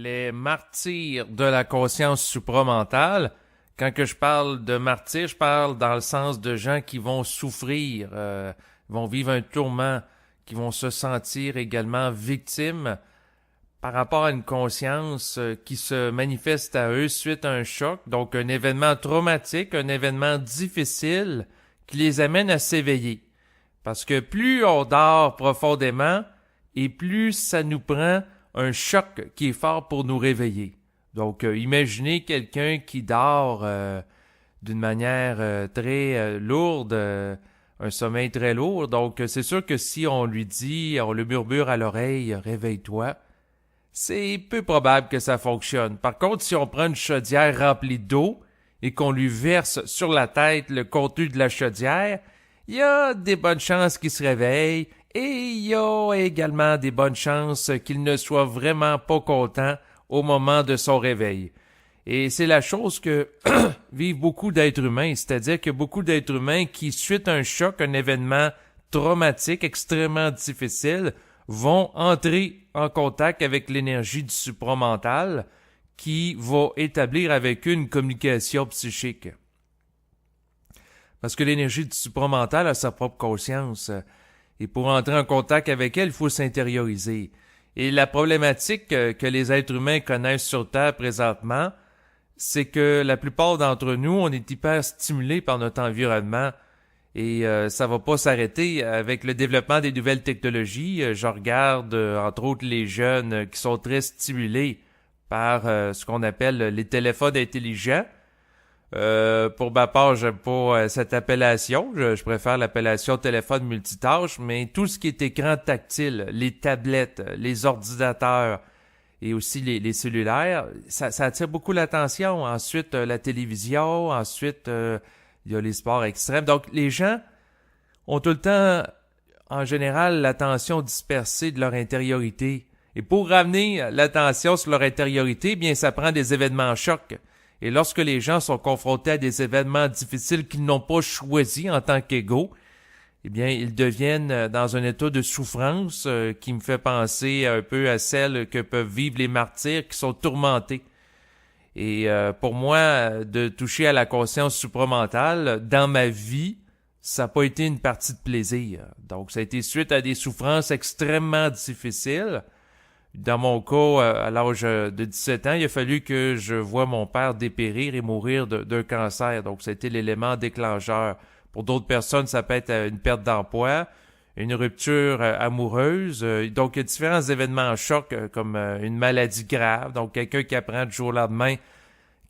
les martyrs de la conscience supramentale. Quand que je parle de martyrs, je parle dans le sens de gens qui vont souffrir, vont vivre un tourment, qui vont se sentir également victimes par rapport à une conscience qui se manifeste à eux suite à un choc, donc un événement traumatique, un événement difficile qui les amène à s'éveiller. Parce que plus on dort profondément et plus ça nous prend un choc qui est fort pour nous réveiller. Donc, imaginez quelqu'un qui dort d'une manière très lourde, un sommeil très lourd. Donc, c'est sûr que si on lui dit, on le murmure à l'oreille, réveille-toi, c'est peu probable que ça fonctionne. Par contre, si on prend une chaudière remplie d'eau et qu'on lui verse sur la tête le contenu de la chaudière, il y a des bonnes chances qu'il se réveille et il y a également des bonnes chances qu'il ne soit vraiment pas content au moment de son réveil. Et c'est la chose que vivent beaucoup d'êtres humains, c'est-à-dire que beaucoup d'êtres humains qui, suite à un choc, un événement traumatique extrêmement difficile, vont entrer en contact avec l'énergie du supramental qui va établir avec eux une communication psychique. Parce que l'énergie du supramental a sa propre conscience. Et pour entrer en contact avec elle, il faut s'intérioriser. Et la problématique que les êtres humains connaissent sur Terre présentement, c'est que la plupart d'entre nous, on est hyper stimulés par notre environnement. Et ça va pas s'arrêter avec le développement des nouvelles technologies. Je regarde, entre autres, les jeunes qui sont très stimulés par ce qu'on appelle les téléphones intelligents. Pour ma part, j'aime pas cette appellation. Je préfère l'appellation téléphone multitâche, mais tout ce qui est écran tactile, les tablettes, les ordinateurs et aussi les cellulaires, ça attire beaucoup l'attention. Ensuite, la télévision, ensuite, il y a les sports extrêmes. Donc, les gens ont tout le temps, en général, l'attention dispersée de leur intériorité. Et pour ramener l'attention sur leur intériorité, bien, ça prend des événements chocs. Et lorsque les gens sont confrontés à des événements difficiles qu'ils n'ont pas choisis en tant qu'égaux, eh bien, ils deviennent dans un état de souffrance qui me fait penser un peu à celle que peuvent vivre les martyrs qui sont tourmentés. Et pour moi, de toucher à la conscience supramentale, dans ma vie, ça n'a pas été une partie de plaisir. Donc, ça a été suite à des souffrances extrêmement difficiles. Dans mon cas, à l'âge de 17 ans, il a fallu que je voie mon père dépérir et mourir d'un cancer. Donc, ça a été l'élément déclencheur. Pour d'autres personnes, ça peut être une perte d'emploi, une rupture amoureuse. Donc, il y a différents événements en choc, comme une maladie grave. Donc, quelqu'un qui apprend du jour au lendemain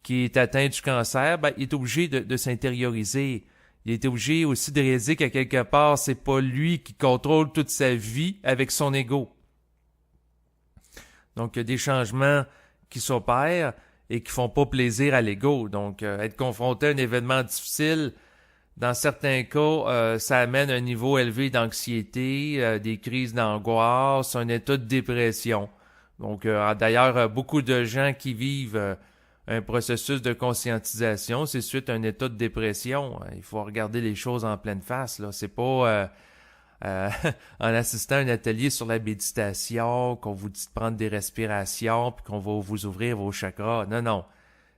qui est atteint du cancer, ben, il est obligé de s'intérioriser. Il est obligé aussi de réaliser qu'à quelque part, c'est pas lui qui contrôle toute sa vie avec son ego. Donc, il y a des changements qui s'opèrent et qui font pas plaisir à l'ego. Donc, être confronté à un événement difficile, dans certains cas, ça amène un niveau élevé d'anxiété, des crises d'angoisse, un état de dépression. Donc, d'ailleurs, beaucoup de gens qui vivent un processus de conscientisation, c'est suite à un état de dépression. Il faut regarder les choses en pleine face, là. C'est pas en assistant à un atelier sur la méditation qu'on vous dit de prendre des respirations puis qu'on va vous ouvrir vos chakras. Non, non.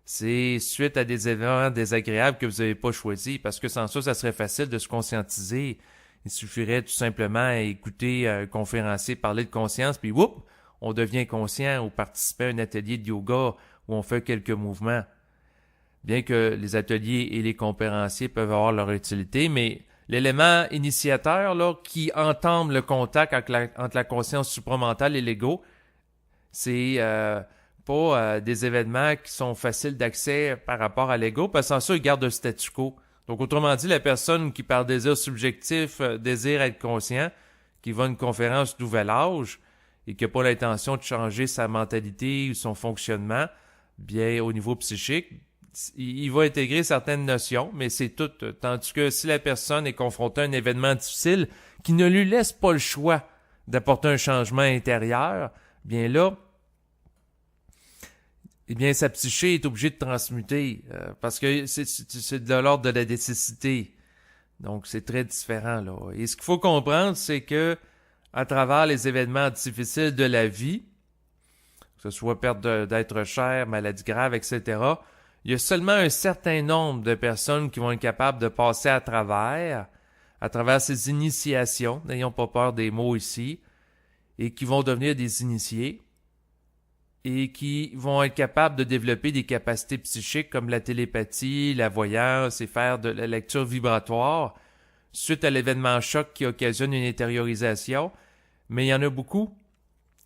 C'est suite à des événements désagréables que vous n'avez pas choisis, parce que sans ça, ça serait facile de se conscientiser. Il suffirait tout simplement à écouter un conférencier parler de conscience, puis whoop, on devient conscient, ou participer à un atelier de yoga où on fait quelques mouvements. Bien que les ateliers et les conférenciers peuvent avoir leur utilité, mais l'élément initiateur là, qui entame le contact entre la conscience supramentale et l'ego, c'est pas des événements qui sont faciles d'accès par rapport à l'ego, parce que sans ça, ils gardent un statu quo. Donc, autrement dit, la personne qui, par désir subjectif, désire être conscient, qui va à une conférence nouvel âge et qui n'a pas l'intention de changer sa mentalité ou son fonctionnement, bien, au niveau psychique, il va intégrer certaines notions, mais c'est tout. Tandis que si la personne est confrontée à un événement difficile qui ne lui laisse pas le choix d'apporter un changement intérieur, bien là, eh bien, sa psyché est obligée de transmuter parce que c'est de l'ordre de la nécessité. Donc, c'est très différent, là. Et ce qu'il faut comprendre, c'est que à travers les événements difficiles de la vie, que ce soit perte d'être cher, maladie grave, etc., il y a seulement un certain nombre de personnes qui vont être capables de passer à travers ces initiations, n'ayons pas peur des mots ici, et qui vont devenir des initiés, et qui vont être capables de développer des capacités psychiques comme la télépathie, la voyance et faire de la lecture vibratoire suite à l'événement choc qui occasionne une intériorisation. Mais il y en a beaucoup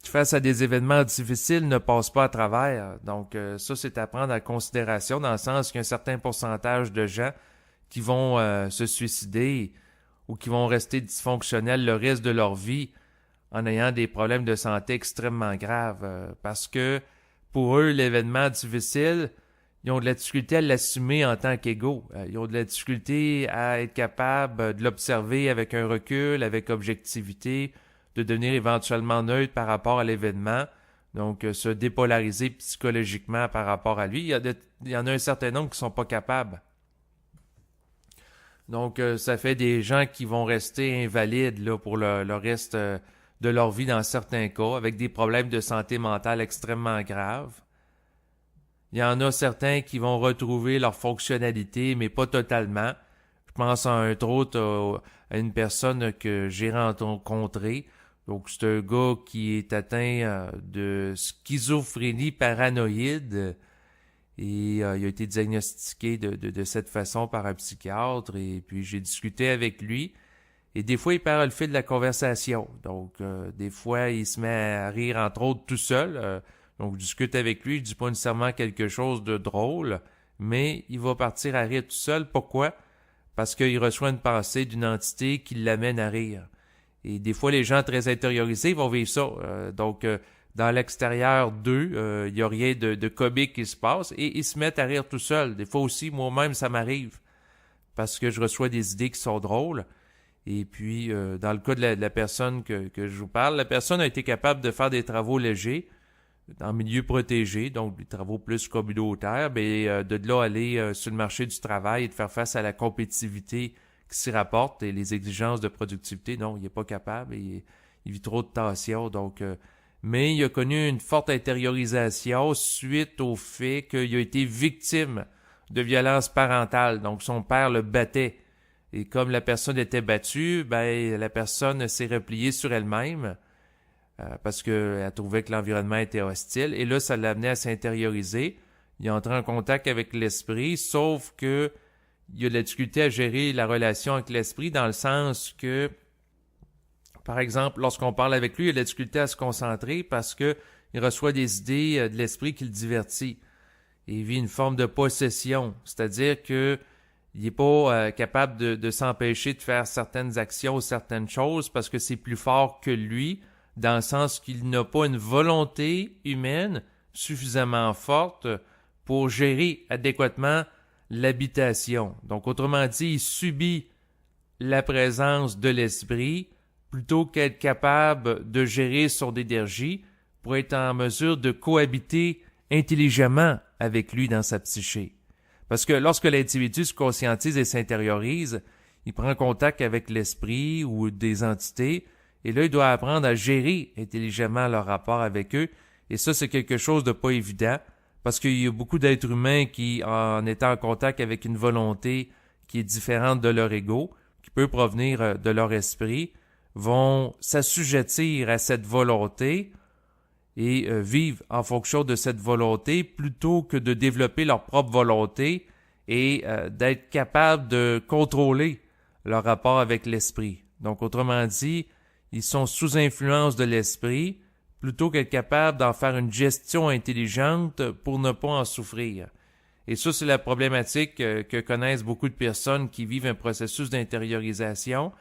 qui, face à des événements difficiles, ne passent pas à travers. Donc ça, c'est à prendre en considération dans le sens qu'il y a un certain pourcentage de gens qui vont se suicider ou qui vont rester dysfonctionnels le reste de leur vie en ayant des problèmes de santé extrêmement graves, parce que pour eux, l'événement difficile, ils ont de la difficulté à l'assumer en tant qu'égaux. Ils ont de la difficulté à être capables de l'observer avec un recul, avec objectivité, de devenir éventuellement neutre par rapport à l'événement, donc se dépolariser psychologiquement par rapport à lui. Il y en a un certain nombre qui ne sont pas capables. Donc, ça fait des gens qui vont rester invalides là, pour le reste de leur vie dans certains cas, avec des problèmes de santé mentale extrêmement graves. Il y en a certains qui vont retrouver leur fonctionnalité, mais pas totalement. Je pense entre autres à une personne que j'ai rencontrée. Donc, c'est un gars qui est atteint de schizophrénie paranoïde et il a été diagnostiqué de cette façon par un psychiatre. Et puis, j'ai discuté avec lui. Et des fois, il perd le fil de la conversation. Donc, des fois, il se met à rire, entre autres, tout seul. Donc, je discute avec lui. Je dis pas nécessairement quelque chose de drôle, mais il va partir à rire tout seul. Pourquoi? Parce qu'il reçoit une pensée d'une entité qui l'amène à rire. Et des fois, les gens très intériorisés vont vivre ça. Donc, dans l'extérieur d'eux, il n'y a rien de comique qui se passe. Et ils se mettent à rire tout seul. Des fois aussi, moi-même, ça m'arrive. Parce que je reçois des idées qui sont drôles. Et puis, dans le cas de la personne que je vous parle, la personne a été capable de faire des travaux légers en milieu protégé, donc des travaux plus communautaires, mais de là aller sur le marché du travail et de faire face à la compétitivité qui s'y rapporte et les exigences de productivité, non, il n'est pas capable, il vit trop de tensions, donc... mais il a connu une forte intériorisation suite au fait qu'il a été victime de violences parentales, donc son père le battait. Et comme la personne était battue, ben la personne s'est repliée sur elle-même parce qu'elle trouvait que l'environnement était hostile. Et là, ça l'a amené à s'intérioriser. Il est entré en contact avec l'esprit, sauf que il a de la difficulté à gérer la relation avec l'esprit dans le sens que, par exemple, lorsqu'on parle avec lui, il a de la difficulté à se concentrer parce que il reçoit des idées de l'esprit qui le divertit. Il vit une forme de possession, c'est-à-dire que il n'est pas capable de s'empêcher de faire certaines actions ou certaines choses parce que c'est plus fort que lui, dans le sens qu'il n'a pas une volonté humaine suffisamment forte pour gérer adéquatement l'habitation. Donc, autrement dit, il subit la présence de l'esprit plutôt qu'être capable de gérer son énergie pour être en mesure de cohabiter intelligemment avec lui dans sa psyché. Parce que lorsque l'individu se conscientise et s'intériorise, il prend contact avec l'esprit ou des entités, et là, il doit apprendre à gérer intelligemment leur rapport avec eux. Et ça, c'est quelque chose de pas évident, parce qu'il y a beaucoup d'êtres humains qui, en étant en contact avec une volonté qui est différente de leur ego, qui peut provenir de leur esprit, vont s'assujettir à cette volonté et vivent en fonction de cette volonté plutôt que de développer leur propre volonté et d'être capable de contrôler leur rapport avec l'esprit. Donc, autrement dit, ils sont sous influence de l'esprit plutôt qu'être capables d'en faire une gestion intelligente pour ne pas en souffrir. Et ça, c'est la problématique que connaissent beaucoup de personnes qui vivent un processus d'intériorisation.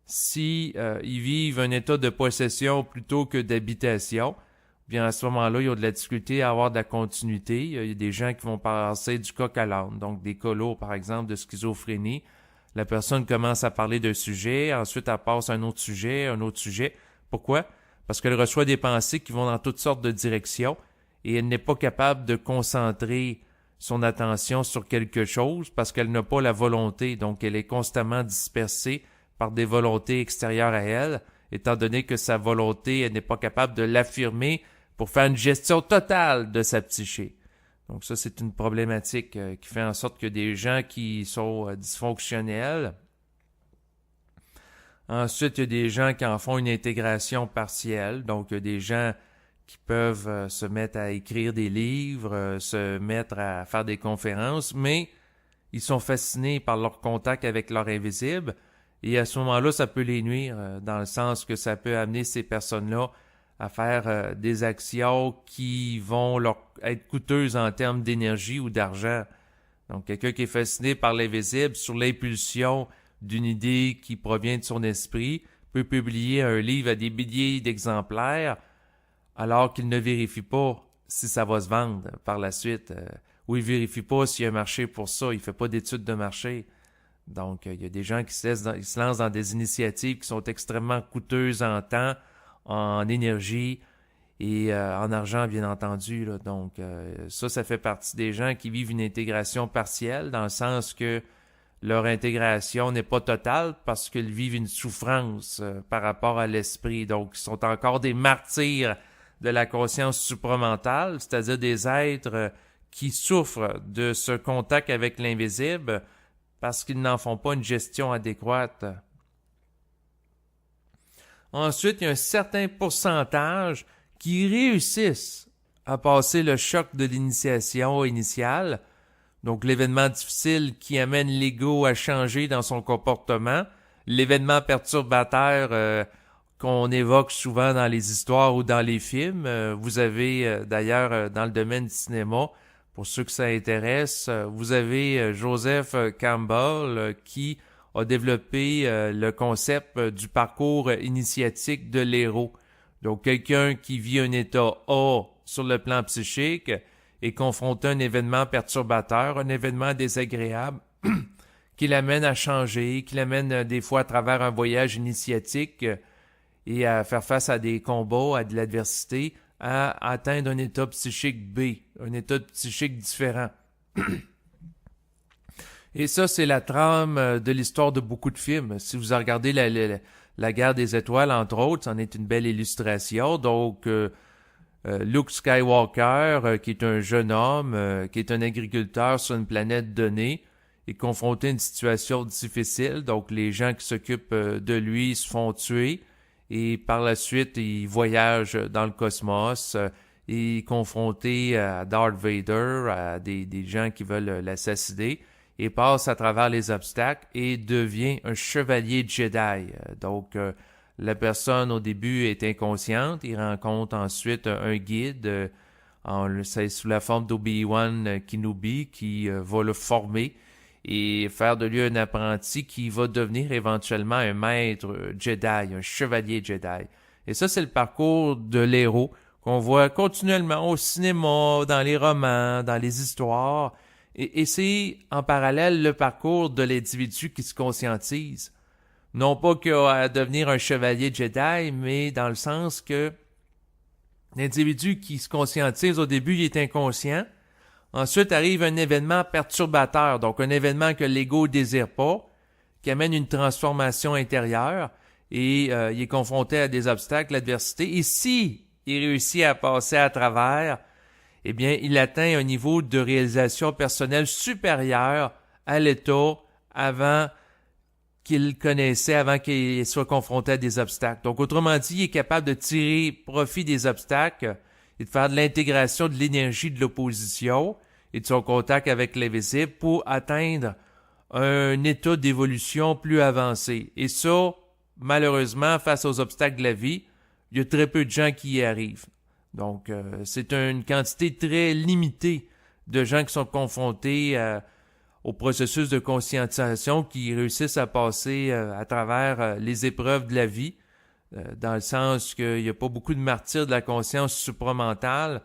Si ils vivent un état de possession plutôt que d'habitation, bien à ce moment-là, ils ont de la difficulté à avoir de la continuité. Il y a des gens qui vont passer du coq à l'âne, donc des cas lourds, par exemple, de schizophrénie. La personne commence à parler d'un sujet, ensuite elle passe à un autre sujet. Pourquoi? Parce qu'elle reçoit des pensées qui vont dans toutes sortes de directions et elle n'est pas capable de concentrer son attention sur quelque chose parce qu'elle n'a pas la volonté, donc elle est constamment dispersée par des volontés extérieures à elle, étant donné que sa volonté, elle n'est pas capable de l'affirmer pour faire une gestion totale de sa psyché. Donc ça, c'est une problématique qui fait en sorte que des gens qui sont dysfonctionnels. Ensuite, il y a des gens qui en font une intégration partielle. Donc, il y a des gens qui peuvent se mettre à écrire des livres, se mettre à faire des conférences, mais ils sont fascinés par leur contact avec leur invisible. Et à ce moment-là, ça peut les nuire, dans le sens que ça peut amener ces personnes-là à faire des actions qui vont leur être coûteuses en termes d'énergie ou d'argent. Donc, quelqu'un qui est fasciné par l'invisible, sur l'impulsion d'une idée qui provient de son esprit, peut publier un livre à des milliers d'exemplaires, alors qu'il ne vérifie pas si ça va se vendre par la suite, ou il vérifie pas s'il y a un marché pour ça, il fait pas d'études de marché. Donc, il y a des gens qui se lancent dans des initiatives qui sont extrêmement coûteuses en temps, en énergie et en argent, bien entendu. Là. Donc, ça fait partie des gens qui vivent une intégration partielle, dans le sens que leur intégration n'est pas totale parce qu'ils vivent une souffrance par rapport à l'esprit. Donc, ils sont encore des martyrs de la conscience supramentale, c'est-à-dire des êtres qui souffrent de ce contact avec l'invisible parce qu'ils n'en font pas une gestion adéquate. Ensuite, il y a un certain pourcentage qui réussissent à passer le choc de l'initiation initiale, donc l'événement difficile qui amène l'ego à changer dans son comportement, l'événement perturbateur qu'on évoque souvent dans les histoires ou dans les films. Vous avez d'ailleurs dans le domaine du cinéma, pour ceux que ça intéresse, vous avez Joseph Campbell qui a développé le concept du parcours initiatique de l'héros. Donc quelqu'un qui vit un état A sur le plan psychique est confronté à un événement perturbateur, un événement désagréable qui l'amène à changer, qui l'amène des fois à travers un voyage initiatique et à faire face à des combats, à de l'adversité, à atteindre un état psychique B, un état psychique différent. Et ça, c'est la trame de l'histoire de beaucoup de films. Si vous regardez la Guerre des Étoiles, entre autres, c'en est une belle illustration. Donc, Luke Skywalker, qui est un jeune homme, qui est un agriculteur sur une planète donnée, est confronté à une situation difficile. Donc, les gens qui s'occupent de lui se font tuer. Et par la suite, il voyage dans le cosmos. Il est confronté à Darth Vader, à des gens qui veulent l'assassiner. Et passe à travers les obstacles et devient un chevalier Jedi. Donc, la personne au début est inconsciente, il rencontre ensuite un guide, c'est sous la forme d'Obi-Wan Kenobi qui va le former et faire de lui un apprenti qui va devenir éventuellement un maître Jedi, un chevalier Jedi. Et ça, c'est le parcours de l'héros qu'on voit continuellement au cinéma, dans les romans, dans les histoires. Et c'est en parallèle le parcours de l'individu qui se conscientise. Non pas qu'à devenir un chevalier Jedi, mais dans le sens que l'individu qui se conscientise au début, il est inconscient. Ensuite arrive un événement perturbateur, donc un événement que l'ego ne désire pas, qui amène une transformation intérieure et il est confronté à des obstacles, l'adversité. Et si il réussit à passer à travers, eh bien, il atteint un niveau de réalisation personnelle supérieur à l'état avant qu'il connaissait, avant qu'il soit confronté à des obstacles. Donc, autrement dit, il est capable de tirer profit des obstacles et de faire de l'intégration de l'énergie de l'opposition et de son contact avec l'invisible pour atteindre un état d'évolution plus avancé. Et ça, malheureusement, face aux obstacles de la vie, il y a très peu de gens qui y arrivent. Donc, c'est une quantité très limitée de gens qui sont confrontés au processus de conscientisation qui réussissent à passer à travers les épreuves de la vie, dans le sens qu'il n'y a pas beaucoup de martyrs de la conscience supramentale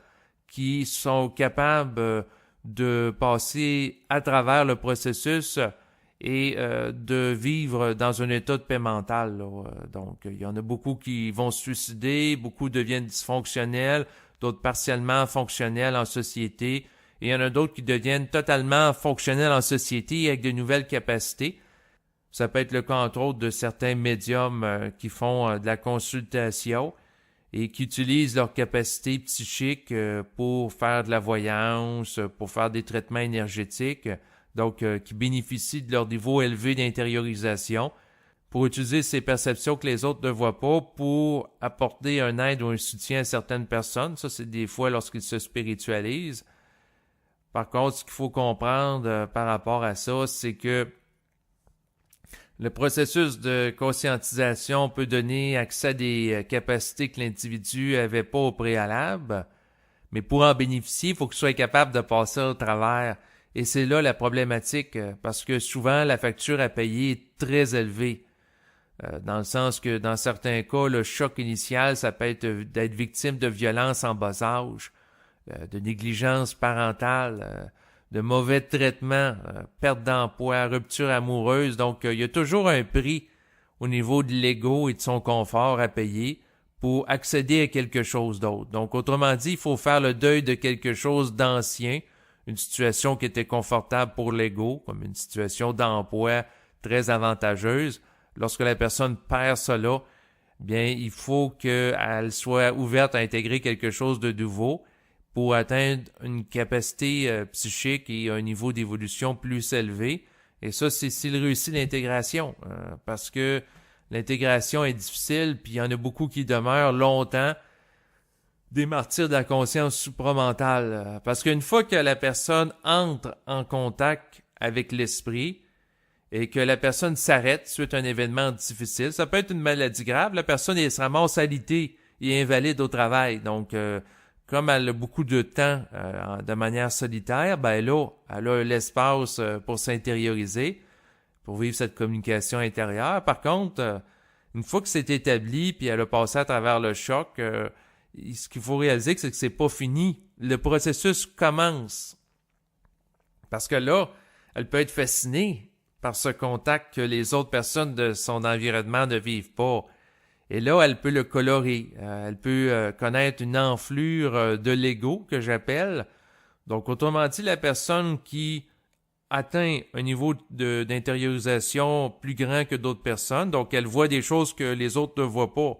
qui sont capables de passer à travers le processus et de vivre dans un état de paix mentale. Là. Donc, il y en a beaucoup qui vont se suicider, beaucoup deviennent dysfonctionnels, d'autres partiellement fonctionnels en société, et il y en a d'autres qui deviennent totalement fonctionnels en société avec de nouvelles capacités. Ça peut être le cas, entre autres, de certains médiums qui font de la consultation et qui utilisent leur capacité psychique pour faire de la voyance, pour faire des traitements énergétiques, donc qui bénéficient de leur niveau élevé d'intériorisation pour utiliser ces perceptions que les autres ne voient pas pour apporter un aide ou un soutien à certaines personnes. Ça, c'est des fois lorsqu'ils se spiritualisent. Par contre, ce qu'il faut comprendre par rapport à ça, c'est que le processus de conscientisation peut donner accès à des capacités que l'individu n'avait pas au préalable, mais pour en bénéficier, il faut qu'il soit capable de passer au travers. Et c'est là la problématique, parce que souvent, la facture à payer est très élevée. Dans le sens que, dans certains cas, le choc initial, ça peut être d'être victime de violences en bas âge, de négligence parentale, de mauvais traitements, perte d'emploi, rupture amoureuse. Donc, il y a toujours un prix au niveau de l'ego et de son confort à payer pour accéder à quelque chose d'autre. Donc, autrement dit, il faut faire le deuil de quelque chose d'ancien, une situation qui était confortable pour l'ego, comme une situation d'emploi très avantageuse. Lorsque la personne perd cela, bien, il faut qu'elle soit ouverte à intégrer quelque chose de nouveau pour atteindre une capacité psychique et un niveau d'évolution plus élevé. Et ça, c'est s'il réussit l'intégration, parce que l'intégration est difficile, puis il y en a beaucoup qui demeurent longtemps des martyrs de la conscience supramentale. Parce qu'une fois que la personne entre en contact avec l'esprit et que la personne s'arrête suite à un événement difficile, ça peut être une maladie grave, la personne elle se ramasse alitée et invalide au travail. Donc, comme elle a beaucoup de temps de manière solitaire, ben là, elle a l'espace pour s'intérioriser, pour vivre cette communication intérieure. Par contre, une fois que c'est établi, puis elle a passé à travers le choc, ce qu'il faut réaliser, c'est que c'est pas fini. Le processus commence. Parce que là, elle peut être fascinée par ce contact que les autres personnes de son environnement ne vivent pas. Et là, elle peut le colorer. Elle peut connaître une enflure de l'ego, que j'appelle. Donc, autrement dit, la personne qui atteint un niveau d'intériorisation plus grand que d'autres personnes, donc elle voit des choses que les autres ne voient pas.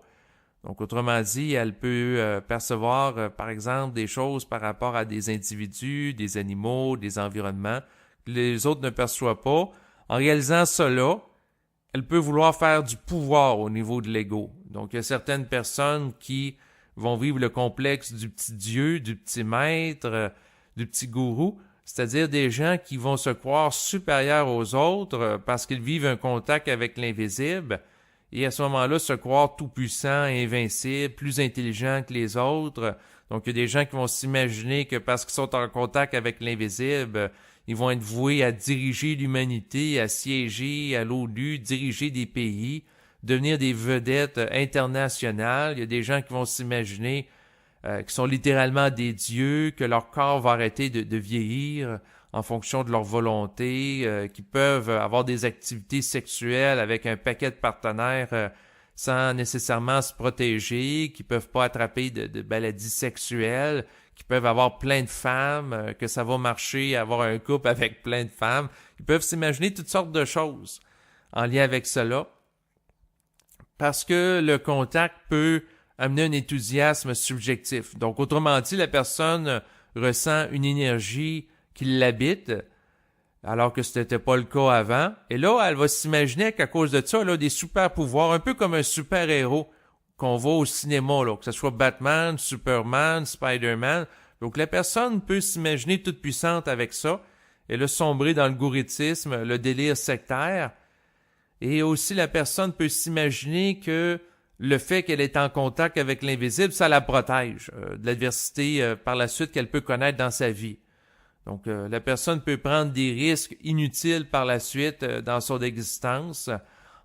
Donc, autrement dit, elle peut percevoir, par exemple, des choses par rapport à des individus, des animaux, des environnements que les autres ne perçoivent pas. En réalisant cela, elle peut vouloir faire du pouvoir au niveau de l'ego. Donc, il y a certaines personnes qui vont vivre le complexe du petit Dieu, du petit maître, du petit gourou, c'est-à-dire des gens qui vont se croire supérieurs aux autres parce qu'ils vivent un contact avec l'invisible et à ce moment-là se croire tout-puissant, invincible, plus intelligent que les autres. Donc, il y a des gens qui vont s'imaginer que parce qu'ils sont en contact avec l'invisible, ils vont être voués à diriger l'humanité, à siéger à l'ONU, diriger des pays, devenir des vedettes internationales. Il y a des gens qui vont s'imaginer qui sont littéralement des dieux, que leur corps va arrêter de vieillir en fonction de leur volonté, qui peuvent avoir des activités sexuelles avec un paquet de partenaires sans nécessairement se protéger, qui peuvent pas attraper de maladies sexuelles, qui peuvent avoir plein de femmes, que ça va marcher, avoir un couple avec plein de femmes. Ils peuvent s'imaginer toutes sortes de choses en lien avec cela, parce que le contact peut amener un enthousiasme subjectif. Donc, autrement dit, la personne ressent une énergie qui l'habite, alors que ce n'était pas le cas avant. Et là, elle va s'imaginer qu'à cause de ça, elle a des super-pouvoirs, un peu comme un super-héros qu'on voit au cinéma, là, que ce soit Batman, Superman, Spider-Man. Donc, la personne peut s'imaginer toute puissante avec ça. Elle a sombré dans le gourétisme, le délire sectaire. Et aussi, la personne peut s'imaginer que le fait qu'elle est en contact avec l'invisible, ça la protège de l'adversité par la suite qu'elle peut connaître dans sa vie. Donc, la personne peut prendre des risques inutiles par la suite dans son existence,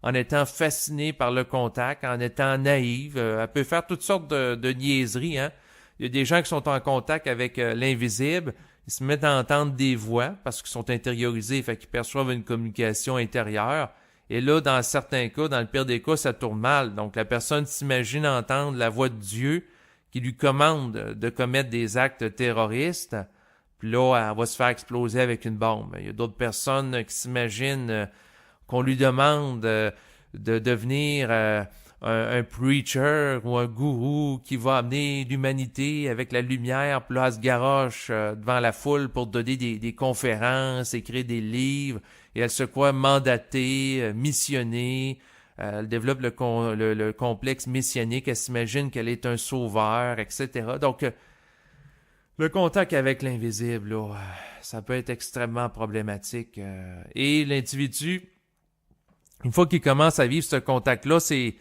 en étant fascinée par le contact, en étant naïve. Elle peut faire toutes sortes de niaiseries. Hein? Il y a des gens qui sont en contact avec l'invisible, ils se mettent à entendre des voix parce qu'ils sont intériorisés, fait qu'ils perçoivent une communication intérieure. Et là, dans certains cas, dans le pire des cas, ça tourne mal. Donc, la personne s'imagine entendre la voix de Dieu qui lui commande de commettre des actes terroristes. Puis là, elle va se faire exploser avec une bombe. Il y a d'autres personnes qui s'imaginent qu'on lui demande de devenir un preacher ou un gourou qui va amener l'humanité avec la lumière, puis là, elle se garoche devant la foule pour donner des conférences, écrire des livres, et elle se croit mandatée, missionnée. Elle développe le complexe messianique, elle s'imagine qu'elle est un sauveur, etc. Donc, le contact avec l'invisible, là, ça peut être extrêmement problématique. Et l'individu, une fois qu'il commence à vivre ce contact-là, c'est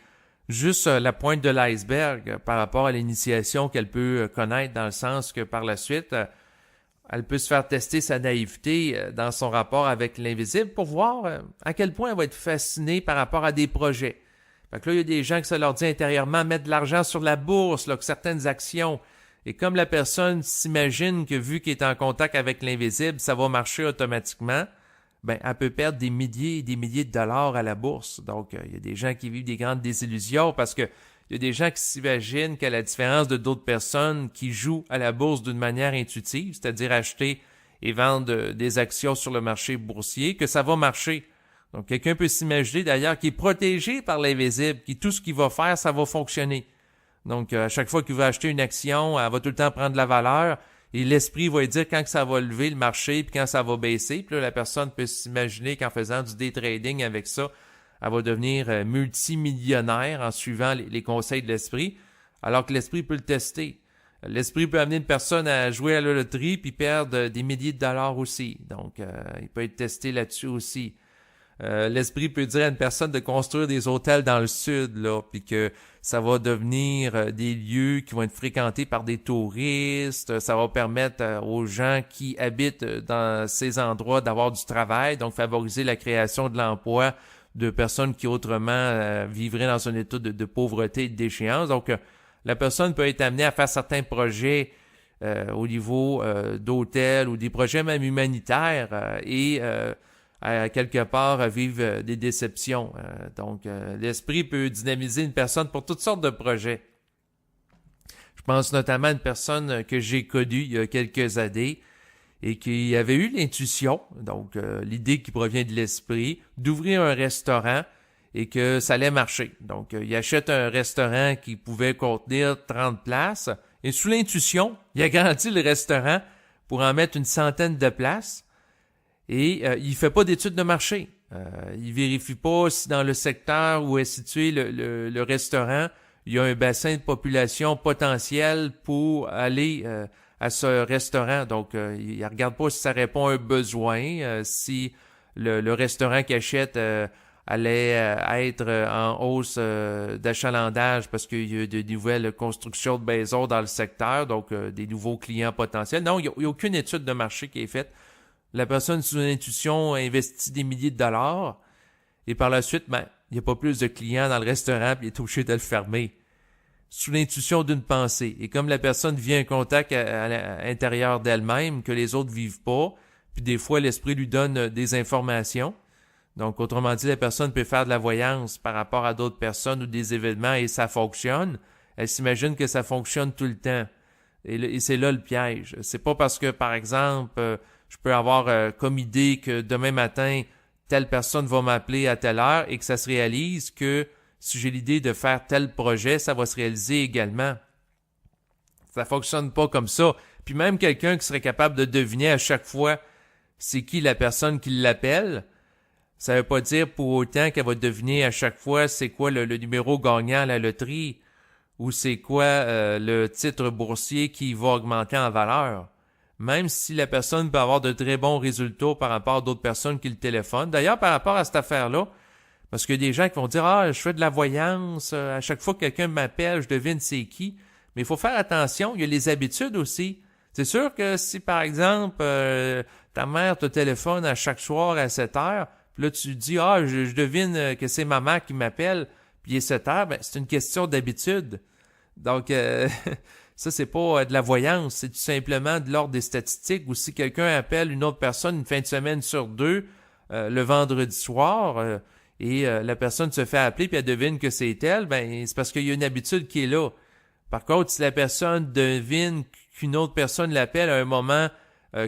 juste la pointe de l'iceberg par rapport à l'initiation qu'elle peut connaître, dans le sens que par la suite, elle peut se faire tester sa naïveté dans son rapport avec l'invisible pour voir à quel point elle va être fascinée par rapport à des projets. Fait que là, il y a des gens que ça leur dit intérieurement mettre de l'argent sur la bourse, là, que certaines actions. Et comme la personne s'imagine que vu qu'elle est en contact avec l'invisible, ça va marcher automatiquement, ben, elle peut perdre des milliers et des milliers de dollars à la bourse. Donc, il y a des gens qui vivent des grandes désillusions parce que il y a des gens qui s'imaginent qu'à la différence de d'autres personnes qui jouent à la bourse d'une manière intuitive, c'est-à-dire acheter et vendre des actions sur le marché boursier, que ça va marcher. Donc, quelqu'un peut s'imaginer d'ailleurs qui est protégé par l'invisible, qui tout ce qu'il va faire, ça va fonctionner. Donc, à chaque fois qu'il va acheter une action, elle va tout le temps prendre de la valeur et l'esprit va lui dire quand que ça va lever le marché puis quand ça va baisser. Puis là, la personne peut s'imaginer qu'en faisant du day trading avec ça, elle va devenir multimillionnaire en suivant les conseils de l'esprit, alors que l'esprit peut le tester. L'esprit peut amener une personne à jouer à la loterie puis perdre des milliers de dollars aussi. Donc, il peut être testé là-dessus aussi. L'esprit peut dire à une personne de construire des hôtels dans le sud, là, puis que ça va devenir des lieux qui vont être fréquentés par des touristes. Ça va permettre aux gens qui habitent dans ces endroits d'avoir du travail, donc favoriser la création de l'emploi de personnes qui autrement vivraient dans un état de pauvreté et de déchéance. Donc, la personne peut être amenée à faire certains projets au niveau d'hôtels ou des projets même humanitaires et à quelque part à vivre des déceptions. Donc, l'esprit peut dynamiser une personne pour toutes sortes de projets. Je pense notamment à une personne que j'ai connue il y a quelques années et qui avait eu l'intuition, donc l'idée qui provient de l'esprit, d'ouvrir un restaurant et que ça allait marcher. Donc, il achète un restaurant qui pouvait contenir 30 places et sous l'intuition, il agrandit le restaurant pour en mettre une centaine de places. Et il fait pas d'études de marché. Il vérifie pas si dans le secteur où est situé le restaurant, il y a un bassin de population potentiel pour aller à ce restaurant. Donc, il regarde pas si ça répond à un besoin, si le restaurant qu'il achète allait être en hausse d'achalandage parce qu'il y a de nouvelles constructions de maisons dans le secteur, donc des nouveaux clients potentiels. Non, il y a aucune étude de marché qui est faite. La personne, sous une intuition, investit des milliers de dollars et par la suite, ben, il n'y a pas plus de clients dans le restaurant puis il est obligé de le fermer. Sous l'intuition d'une pensée. Et comme la personne vit un contact à l'intérieur d'elle-même que les autres vivent pas, puis des fois, l'esprit lui donne des informations. Donc, autrement dit, la personne peut faire de la voyance par rapport à d'autres personnes ou des événements et ça fonctionne. Elle s'imagine que ça fonctionne tout le temps. Et c'est là le piège. C'est pas parce que, par exemple, je peux avoir comme idée que demain matin, telle personne va m'appeler à telle heure et que ça se réalise que si j'ai l'idée de faire tel projet, ça va se réaliser également. Ça fonctionne pas comme ça. Puis même quelqu'un qui serait capable de deviner à chaque fois c'est qui la personne qui l'appelle, ça veut pas dire pour autant qu'elle va deviner à chaque fois c'est quoi le numéro gagnant à la loterie ou c'est quoi le titre boursier qui va augmenter en valeur. Même si la personne peut avoir de très bons résultats par rapport à d'autres personnes qui le téléphonent. D'ailleurs, par rapport à cette affaire-là, parce qu'il y a des gens qui vont dire « Ah, je fais de la voyance, à chaque fois que quelqu'un m'appelle, je devine c'est qui. » Mais il faut faire attention, il y a les habitudes aussi. C'est sûr que si, par exemple, ta mère te téléphone à chaque soir à 7 heures, puis là, tu dis « Ah, je devine que c'est ma mère qui m'appelle, puis il est 7 heures. » Ben, c'est une question d'habitude. Donc, ça, c'est pas de la voyance, c'est tout simplement de l'ordre des statistiques où si quelqu'un appelle une autre personne une fin de semaine sur deux, le vendredi soir, et la personne se fait appeler puis elle devine que c'est elle, ben c'est parce qu'il y a une habitude qui est là. Par contre, si la personne devine qu'une autre personne l'appelle à un moment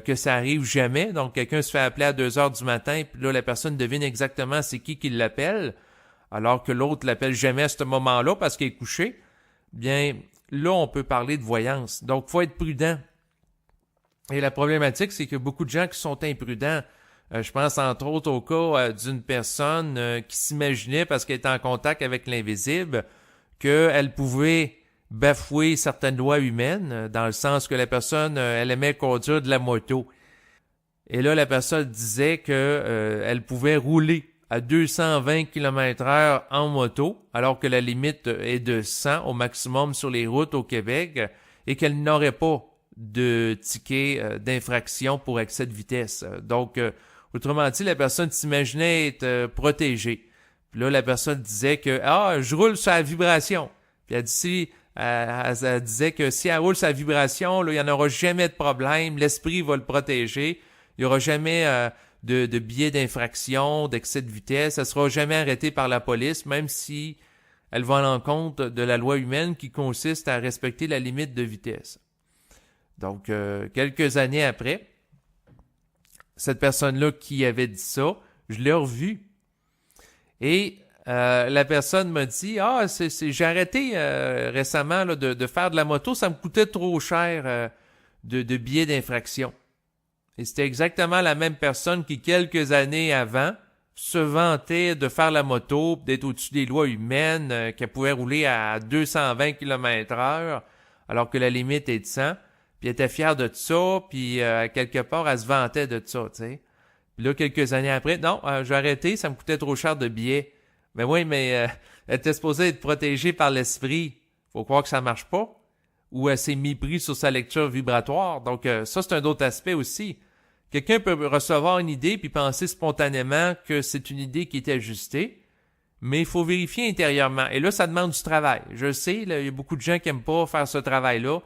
que ça arrive jamais, donc quelqu'un se fait appeler à 2 heures du matin, puis là, la personne devine exactement c'est qui l'appelle, alors que l'autre l'appelle jamais à ce moment-là parce qu'il est couché, bien, là, on peut parler de voyance. Donc, il faut être prudent. Et la problématique, c'est que beaucoup de gens qui sont imprudents, je pense entre autres au cas d'une personne qui s'imaginait, parce qu'elle était en contact avec l'invisible, qu'elle pouvait bafouer certaines lois humaines, dans le sens que la personne, elle aimait conduire de la moto. Et là, la personne disait que elle pouvait rouler à 220 km/h en moto, alors que la limite est de 100 au maximum sur les routes au Québec, et qu'elle n'aurait pas de ticket d'infraction pour excès de vitesse. Donc, autrement dit, la personne s'imaginait être protégée. Puis là, la personne disait que « Ah, je roule sur la vibration. » Puis elle disait que si elle roule sur la vibration, là, il n'y en aura jamais de problème, l'esprit va le protéger, il n'y aura jamais de billets d'infraction, d'excès de vitesse, elle ne sera jamais arrêtée par la police, même si elle va à l'encontre de la loi humaine qui consiste à respecter la limite de vitesse. Donc, quelques années après, cette personne-là qui avait dit ça, je l'ai revue. Et la personne m'a dit « Ah, j'ai arrêté récemment là, de faire de la moto, ça me coûtait trop cher de billets d'infraction. » Et c'était exactement la même personne qui, quelques années avant, se vantait de faire la moto, d'être au-dessus des lois humaines, qu'elle pouvait rouler à 220 km/h, alors que la limite est de 100. Puis elle était fière de ça, puis quelque part, elle se vantait de ça, tu sais. Puis là, quelques années après, non, j'ai arrêté, ça me coûtait trop cher de billets. Mais oui, mais elle était supposée être protégée par l'esprit. Faut croire que ça marche pas. Ou elle s'est mépris sur sa lecture vibratoire. Donc ça, c'est un autre aspect aussi. Quelqu'un peut recevoir une idée puis penser spontanément que c'est une idée qui est ajustée, mais il faut vérifier intérieurement. Et là, ça demande du travail. Je sais, là, il y a beaucoup de gens qui n'aiment pas faire ce travail-là.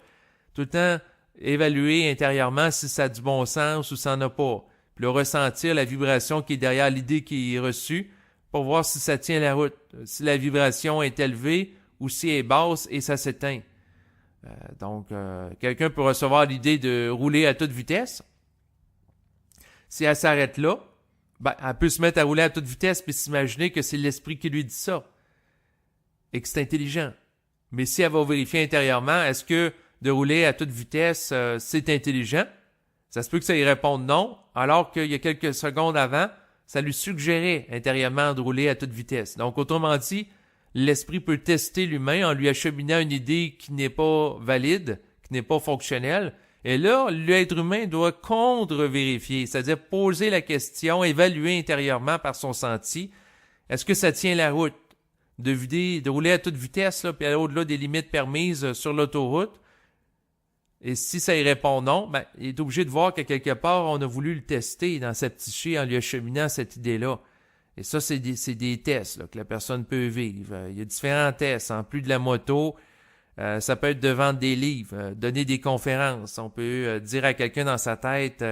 Tout le temps, évaluer intérieurement si ça a du bon sens ou ça n'en a pas. Puis le ressentir la vibration qui est derrière l'idée qui est reçue pour voir si ça tient la route. Si la vibration est élevée ou si elle est basse et ça s'éteint. Donc, quelqu'un peut recevoir l'idée de rouler à toute vitesse. Si elle s'arrête là, ben, elle peut se mettre à rouler à toute vitesse puis s'imaginer que c'est l'esprit qui lui dit ça et que c'est intelligent. Mais si elle va vérifier intérieurement, est-ce que de rouler à toute vitesse, c'est intelligent? Ça se peut que ça y réponde non, alors qu'il y a quelques secondes avant, ça lui suggérait intérieurement de rouler à toute vitesse. Donc, autrement dit, l'esprit peut tester l'humain en lui acheminant une idée qui n'est pas valide, qui n'est pas fonctionnelle. Et là, l'être humain doit contre-vérifier, c'est-à-dire poser la question, évaluer intérieurement par son senti. Est-ce que ça tient la route? De rouler à toute vitesse, là, puis aller au-delà des limites permises sur l'autoroute. Et si ça y répond non, ben, il est obligé de voir que quelque part, on a voulu le tester dans sa psyché en lui acheminant cette idée-là. Et ça, c'est des tests là, que la personne peut vivre. Il y a différents tests. En plus de la moto, ça peut être de vendre des livres, donner des conférences. On peut dire à quelqu'un dans sa tête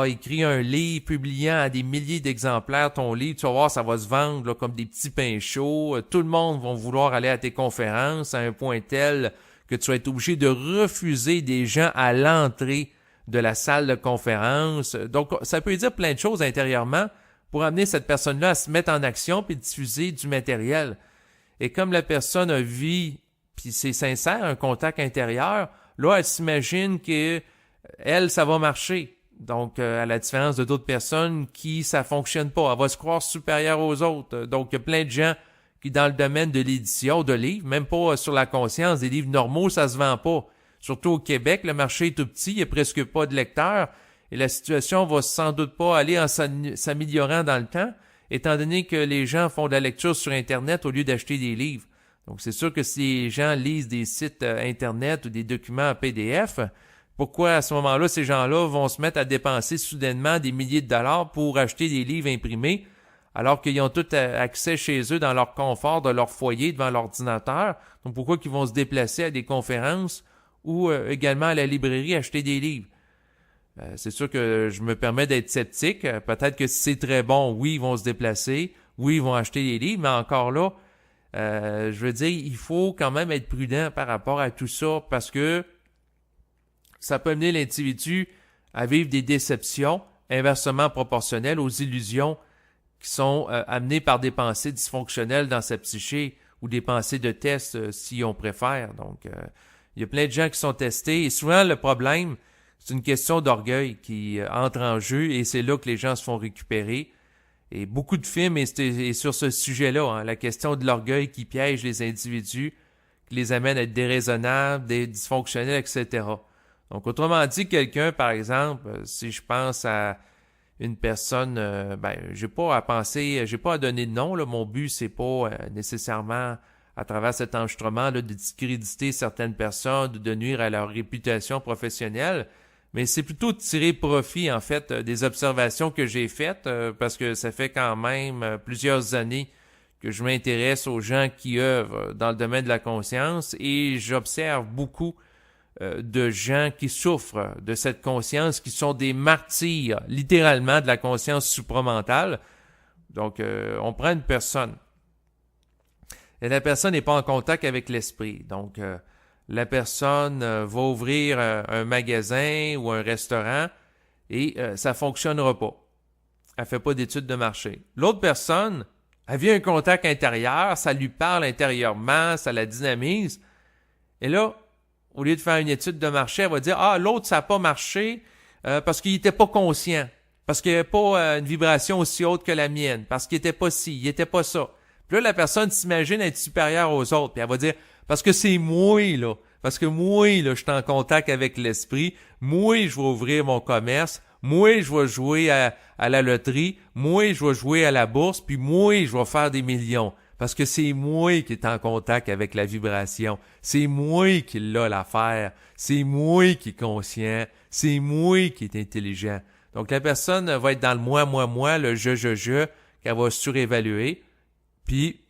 écris un livre publiant à des milliers d'exemplaires ton livre, tu vas voir, ça va se vendre là, comme des petits pains chauds. Tout le monde va vouloir aller à tes conférences à un point tel que tu vas être obligé de refuser des gens à l'entrée de la salle de conférence. Donc, ça peut dire plein de choses intérieurement pour amener cette personne-là à se mettre en action puis diffuser du matériel. Et comme la personne a vu, puis c'est sincère, un contact intérieur, là, elle s'imagine que elle, ça va marcher. Donc, à la différence de d'autres personnes qui, ça fonctionne pas. Elle va se croire supérieure aux autres. Donc, il y a plein de gens qui, dans le domaine de l'édition de livres, même pas sur la conscience, des livres normaux, ça se vend pas. Surtout au Québec, le marché est tout petit, il n'y a presque pas de lecteurs. Et la situation va sans doute pas aller en s'améliorant dans le temps, étant donné que les gens font de la lecture sur Internet au lieu d'acheter des livres. Donc, c'est sûr que si les gens lisent des sites Internet ou des documents en PDF, pourquoi à ce moment-là, ces gens-là vont se mettre à dépenser soudainement des milliers de dollars pour acheter des livres imprimés, alors qu'ils ont tout accès chez eux dans leur confort de leur foyer devant l'ordinateur? Donc, pourquoi qu'ils vont se déplacer à des conférences ou également à la librairie acheter des livres? C'est sûr que je me permets d'être sceptique. Peut-être que si c'est très bon, oui, ils vont se déplacer, oui, ils vont acheter des livres, mais encore là, je veux dire, il faut quand même être prudent par rapport à tout ça parce que ça peut amener l'individu à vivre des déceptions inversement proportionnelles aux illusions qui sont amenés par des pensées dysfonctionnelles dans sa psyché ou des pensées de test si on préfère. Donc, il y a plein de gens qui sont testés et souvent le problème, c'est une question d'orgueil qui entre en jeu et c'est là que les gens se font récupérer. Et beaucoup de films est sur ce sujet-là, hein, la question de l'orgueil qui piège les individus, qui les amène à être déraisonnables, dysfonctionnels, etc. Donc, autrement dit, quelqu'un, par exemple, si je pense à une personne, j'ai pas à donner de nom, là, mon but, c'est pas nécessairement, à travers cet enregistrement, là, de discréditer certaines personnes, de nuire à leur réputation professionnelle, mais c'est plutôt de tirer profit, en fait, des observations que j'ai faites, parce que ça fait quand même plusieurs années que je m'intéresse aux gens qui œuvrent dans le domaine de la conscience et j'observe beaucoup de gens qui souffrent de cette conscience, qui sont des martyrs, littéralement, de la conscience supramentale. Donc, on prend une personne et la personne n'est pas en contact avec l'esprit. Donc, la personne va ouvrir un magasin ou un restaurant et ça fonctionnera pas. Elle fait pas d'études de marché. L'autre personne, elle vit un contact intérieur, ça lui parle intérieurement, ça la dynamise. Et là, au lieu de faire une étude de marché, elle va dire « Ah, l'autre, ça n'a pas marché parce qu'il n'était pas conscient, parce qu'il n'y avait pas une vibration aussi haute que la mienne, parce qu'il n'était pas ci, il n'était pas ça. » Puis là, la personne s'imagine être supérieure aux autres, puis elle va dire « Parce que c'est moi, là. Parce que moi, là, je suis en contact avec l'esprit. Moi, je vais ouvrir mon commerce. Moi, je vais jouer à la loterie. Moi, je vais jouer à la bourse. Puis moi, je vais faire des millions. Parce que c'est moi qui est en contact avec la vibration. C'est moi qui l'a l'affaire. C'est moi qui est conscient. C'est moi qui est intelligent. » Donc, la personne va être dans le moi, le je, qu'elle va surévaluer. Puis,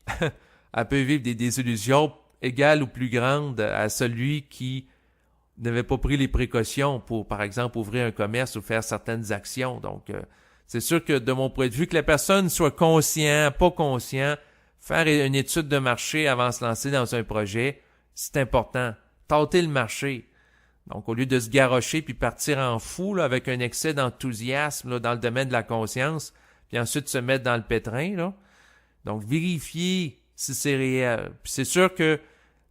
elle peut vivre des désillusions égales ou plus grandes à celui qui n'avait pas pris les précautions pour, par exemple, ouvrir un commerce ou faire certaines actions. Donc, c'est sûr que de mon point de vue, que la personne soit conscient, pas conscient, faire une étude de marché avant de se lancer dans un projet, c'est important. Tâter le marché. Donc, au lieu de se garrocher puis partir en fou là, avec un excès d'enthousiasme là, dans le domaine de la conscience, puis ensuite se mettre dans le pétrin, là. Donc, vérifiez si c'est réel. Puis c'est sûr que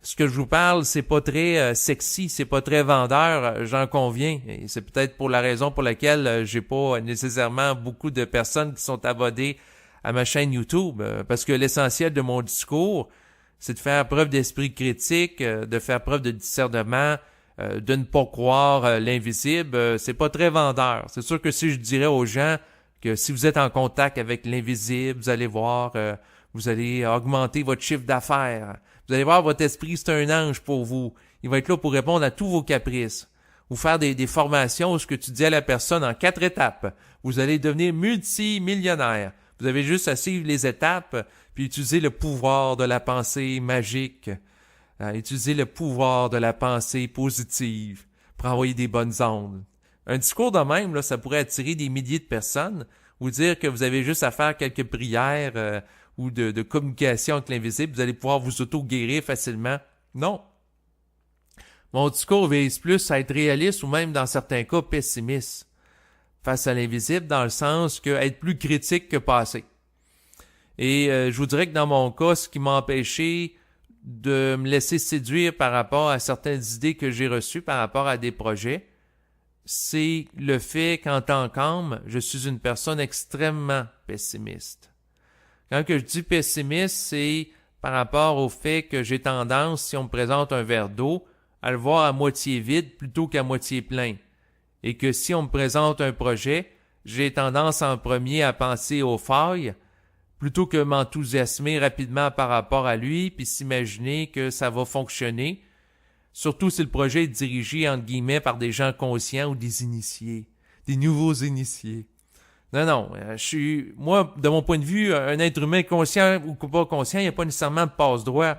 ce que je vous parle, c'est pas très sexy, c'est pas très vendeur, j'en conviens. Et c'est peut-être pour la raison pour laquelle j'ai pas nécessairement beaucoup de personnes qui sont abonnées à ma chaîne YouTube, parce que l'essentiel de mon discours, c'est de faire preuve d'esprit critique, de faire preuve de discernement, de ne pas croire l'invisible. C'est pas très vendeur. C'est sûr que si je dirais aux gens que si vous êtes en contact avec l'invisible, vous allez voir, vous allez augmenter votre chiffre d'affaires. Vous allez voir, votre esprit, c'est un ange pour vous. Il va être là pour répondre à tous vos caprices. Ou faire des formations où ce que tu dis à la personne en 4 étapes. Vous allez devenir multimillionnaire. Vous avez juste à suivre les étapes, puis utiliser le pouvoir de la pensée magique. Utiliser le pouvoir de la pensée positive pour envoyer des bonnes ondes. Un discours de même, là, ça pourrait attirer des milliers de personnes ou dire que vous avez juste à faire quelques prières ou de communication avec l'invisible, vous allez pouvoir vous auto-guérir facilement. Non. Mon discours vise plus à être réaliste ou même dans certains cas pessimiste face à l'invisible dans le sens que être plus critique que passé. Et je vous dirais que dans mon cas, ce qui m'a empêché de me laisser séduire par rapport à certaines idées que j'ai reçues par rapport à des projets, c'est le fait qu'en tant qu'âme, je suis une personne extrêmement pessimiste. Quand que je dis pessimiste, c'est par rapport au fait que j'ai tendance, si on me présente un verre d'eau, à le voir à moitié vide plutôt qu'à moitié plein. Et que si on me présente un projet, j'ai tendance en premier à penser aux failles, plutôt que m'enthousiasmer rapidement par rapport à lui, puis s'imaginer que ça va fonctionner, surtout si le projet est dirigé, entre guillemets, par des gens conscients ou des initiés, des nouveaux initiés. Non, moi, de mon point de vue, un être humain conscient ou pas conscient, il n'y a pas nécessairement de passe-droit.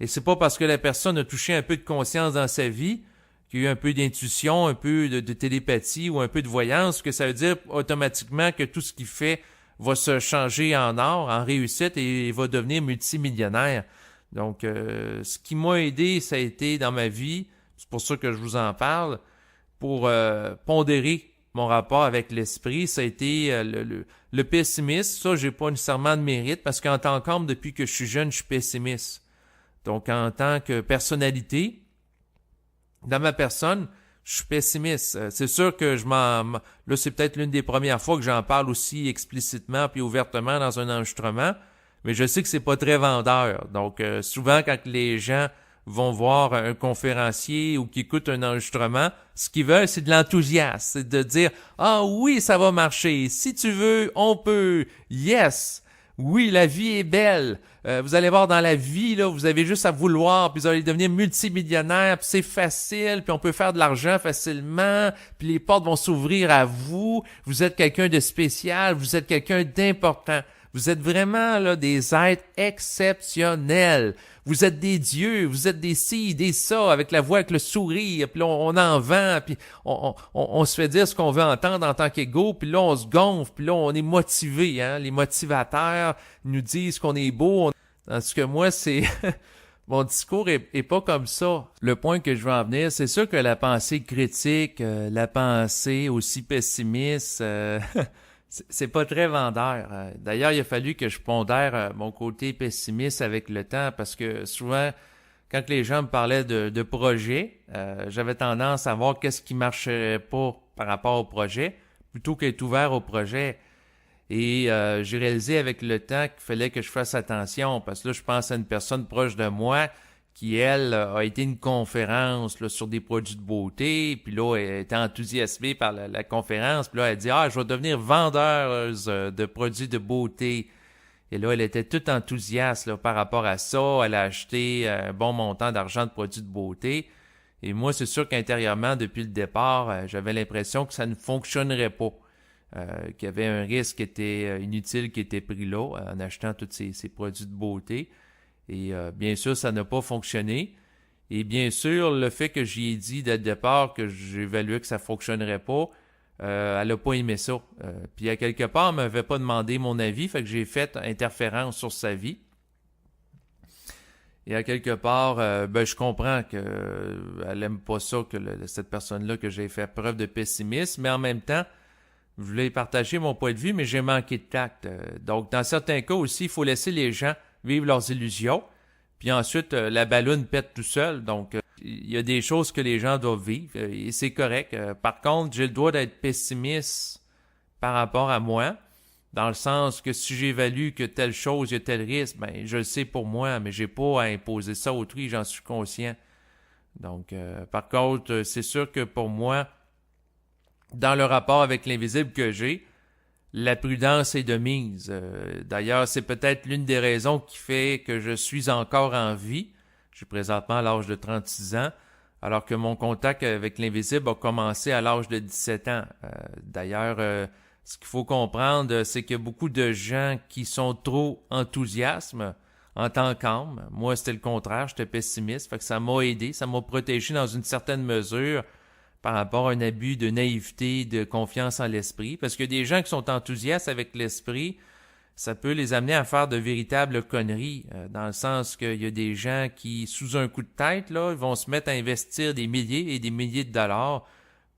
Et c'est pas parce que la personne a touché un peu de conscience dans sa vie, qu'il y a eu un peu d'intuition, un peu de télépathie ou un peu de voyance, que ça veut dire automatiquement que tout ce qu'il fait va se changer en or, en réussite et va devenir multimillionnaire. Donc, ce qui m'a aidé, ça a été dans ma vie, c'est pour ça que je vous en parle, pour pondérer mon rapport avec l'esprit, ça a été le pessimisme. Ça, j'ai pas nécessairement de mérite parce qu'en tant qu'homme, depuis que je suis jeune, je suis pessimiste. Donc, en tant que personnalité, dans ma personne, je suis pessimiste. C'est sûr que là, c'est peut-être l'une des premières fois que j'en parle aussi explicitement puis ouvertement dans un enregistrement, mais je sais que c'est pas très vendeur. Donc, souvent, quand les gens vont voir un conférencier ou qui écoutent un enregistrement, ce qu'ils veulent, c'est de l'enthousiasme. C'est de dire « Ah oui, ça va marcher. Si tu veux, on peut. Yes. Oui, la vie est belle. Vous allez voir dans la vie, là, vous avez juste à vouloir, puis vous allez devenir multimillionnaire, puis c'est facile, puis on peut faire de l'argent facilement, puis les portes vont s'ouvrir à vous. Vous êtes quelqu'un de spécial, vous êtes quelqu'un d'important. Vous êtes vraiment là des êtres exceptionnels. Vous êtes des dieux, vous êtes des ci, des ça, avec la voix, avec le sourire, puis là, on en vend, puis on se fait dire ce qu'on veut entendre en tant qu'égaux, puis là, on se gonfle, puis là, on est motivé, hein. Les motivateurs nous disent qu'on est beau. Tandis que moi, c'est... Mon discours est pas comme ça. Le point que je veux en venir, c'est sûr que la pensée critique, la pensée aussi pessimiste... c'est pas très vendeur. D'ailleurs, il a fallu que je pondère mon côté pessimiste avec le temps parce que souvent, quand les gens me parlaient de projets, j'avais tendance à voir qu'est-ce qui marchait pas par rapport au projet plutôt qu'être ouvert au projet. Et j'ai réalisé avec le temps qu'il fallait que je fasse attention parce que là, je pense à une personne proche de moi qui, elle, a été à une conférence là, sur des produits de beauté, puis là, elle était enthousiasmée par la conférence, puis là, elle dit « Ah, je vais devenir vendeuse de produits de beauté ». Et là, elle était toute enthousiaste là, par rapport à ça. Elle a acheté un bon montant d'argent de produits de beauté. Et moi, c'est sûr qu'intérieurement, depuis le départ, j'avais l'impression que ça ne fonctionnerait pas. Qu'il y avait un risque qui était inutile qui était pris là en achetant tous ces produits de beauté. Et bien sûr, ça n'a pas fonctionné. Et bien sûr, le fait que j'y ai dit dès le départ que j'évaluais que ça ne fonctionnerait pas, elle n'a pas aimé ça. Puis à quelque part, elle ne m'avait pas demandé mon avis, fait que j'ai fait interférence sur sa vie. Et à quelque part, je comprends qu'elle n'aime pas ça, que cette personne-là, que j'ai fait preuve de pessimisme, mais en même temps, je voulais partager mon point de vue, mais j'ai manqué de tact. Donc, dans certains cas aussi, il faut laisser les gens vivre leurs illusions. Puis ensuite, la balloune pète tout seul. Donc, il y a des choses que les gens doivent vivre et c'est correct. Par contre, j'ai le droit d'être pessimiste par rapport à moi, dans le sens que si j'évalue que telle chose, il y a tel risque, ben je le sais pour moi, mais j'ai pas à imposer ça à autrui, j'en suis conscient. Donc, par contre, c'est sûr que pour moi, dans le rapport avec l'invisible que j'ai, la prudence est de mise. D'ailleurs, c'est peut-être l'une des raisons qui fait que je suis encore en vie. J'ai présentement l'âge de 36 ans, alors que mon contact avec l'invisible a commencé à l'âge de 17 ans. D'ailleurs, ce qu'il faut comprendre, c'est qu'il y a beaucoup de gens qui sont trop enthousiastes en tant qu'âme. Moi, c'était le contraire, j'étais pessimiste, fait que ça m'a aidé, ça m'a protégé dans une certaine mesure par rapport à un abus de naïveté, de confiance en l'esprit. Parce que des gens qui sont enthousiastes avec l'esprit, ça peut les amener à faire de véritables conneries, dans le sens qu'il y a des gens qui, sous un coup de tête, là, ils vont se mettre à investir des milliers et des milliers de dollars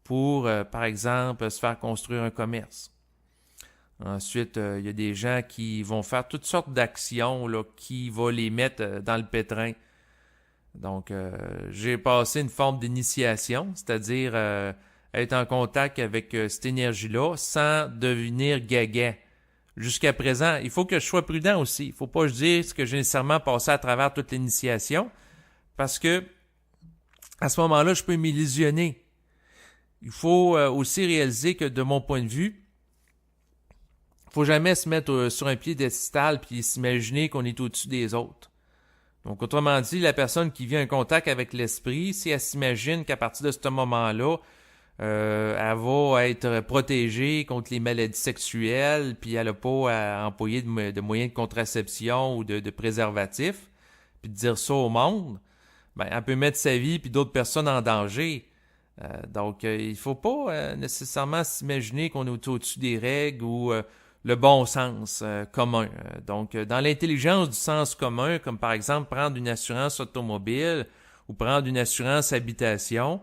pour, par exemple, se faire construire un commerce. Ensuite, il y a des gens qui vont faire toutes sortes d'actions là, qui vont les mettre dans le pétrin. Donc, j'ai passé une forme d'initiation, c'est-à-dire être en contact avec cette énergie-là sans devenir gaga. Jusqu'à présent, il faut que je sois prudent aussi. Il faut pas que je dise que j'ai nécessairement passé à travers toute l'initiation parce que à ce moment-là, je peux m'illusionner. Il faut aussi réaliser que de mon point de vue, il faut jamais se mettre sur un piédestal puis s'imaginer qu'on est au-dessus des autres. Donc, autrement dit, la personne qui vit en contact avec l'esprit, si elle s'imagine qu'à partir de ce moment-là, elle va être protégée contre les maladies sexuelles, puis elle n'a pas à employer de moyens de contraception ou de préservatifs, puis de dire ça au monde, ben, elle peut mettre sa vie puis d'autres personnes en danger. Donc, il faut pas nécessairement s'imaginer qu'on est au-dessus des règles ou le bon sens commun. Donc, dans l'intelligence du sens commun, comme par exemple prendre une assurance automobile ou prendre une assurance habitation,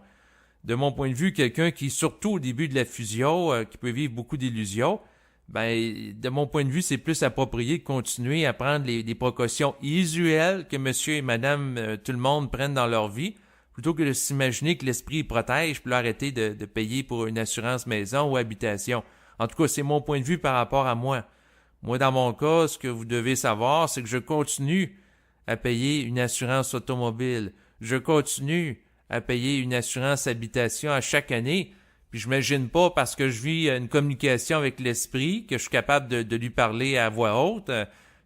de mon point de vue, quelqu'un qui, surtout au début de la fusion, qui peut vivre beaucoup d'illusions, ben, de mon point de vue, c'est plus approprié de continuer à prendre les précautions usuelles que monsieur et madame, tout le monde prennent dans leur vie, plutôt que de s'imaginer que l'esprit protège pour arrêter de payer pour une assurance maison ou habitation. En tout cas, c'est mon point de vue par rapport à moi. Moi, dans mon cas, ce que vous devez savoir, c'est que je continue à payer une assurance automobile. Je continue à payer une assurance habitation à chaque année. Puis je m'imagine pas, parce que je vis une communication avec l'esprit, que je suis capable de lui parler à voix haute,